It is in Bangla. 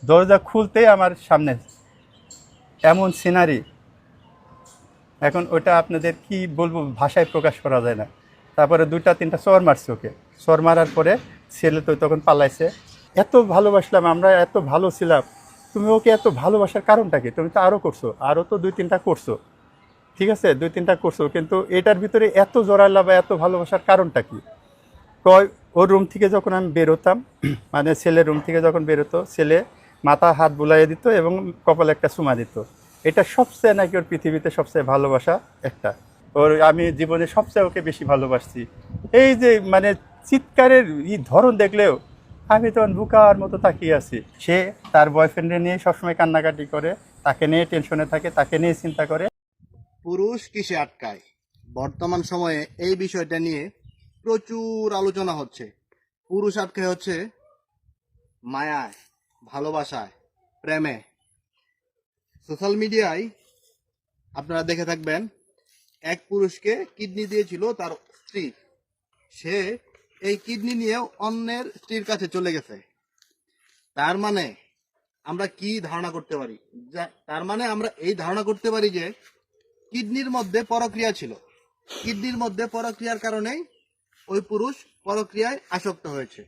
দরজা খুলতেই আমার সামনে এমন সিনারি, এখন ওটা আপনাদের কি বলবো, ভাষায় প্রকাশ করা যায় না। তারপরে দুইটা তিনটা চর মারছে ওকে, চর মারার পরে ছেলে তো তখন পালাইছে। এত ভালোবাসলাম আমরা, এত ভালো ছিলাম, তুমি ওকে এত ভালোবাসার কারণটা কি? তুমি তো আরও করছো, আরও তো দুই তিনটা করছো, ঠিক আছে, দুই তিনটা করছো, কিন্তু এটার ভিতরে এত জড়ালা বা এত ভালোবাসার কারণটা কি? কয়, ওর রুম থেকে যখন আমি বেরোতাম, মানে ছেলের রুম থেকে যখন বেরোতো, ছেলে মাথা হাত বুলাইয়ে দিত এবং কপালে একটা চুমা দিত। এটা সবচেয়ে নাকি ওর পৃথিবীতে সবচেয়ে ভালোবাসা একটা। ওর আমি জীবনে সবচেয়ে ওকে বেশি ভালোবাসছি। এই যে মানে চিৎকারের ধরন দেখলেও আমি তখন বুকার মতো তাকিয়ে আছি। সে তার বয়ফ্রেন্ডে নিয়ে সবসময় কান্নাকাটি করে, তাকে নিয়ে টেনশনে থাকে, তাকে নিয়ে চিন্তা করে। পুরুষ কিসে আটকায়? বর্তমান সময়ে এই বিষয়টা নিয়ে প্রচুর আলোচনা হচ্ছে। পুরুষ আটকায় হচ্ছে মায়ায়, ভালোবাসায়, প্রেমে। সোশ্যাল মিডিয়ায় আপনারা দেখে থাকবেন, এক পুরুষকে কিডনি দিয়েছিল তার স্ত্রী। সে এই কিডনি নিয়ে অন্যের স্ত্রীর কাছে চলে গেছে। তার মানে আমরা কি ধারণা করতে পারি? তার মানে আমরা এই ধারণা করতে পারি যে কিডনির মধ্যে পরক্রিয়া ছিল। কিডনির মধ্যে পরক্রিয়ার কারণেই ওই পুরুষ পরক্রিয়ায় আসক্ত হয়েছে।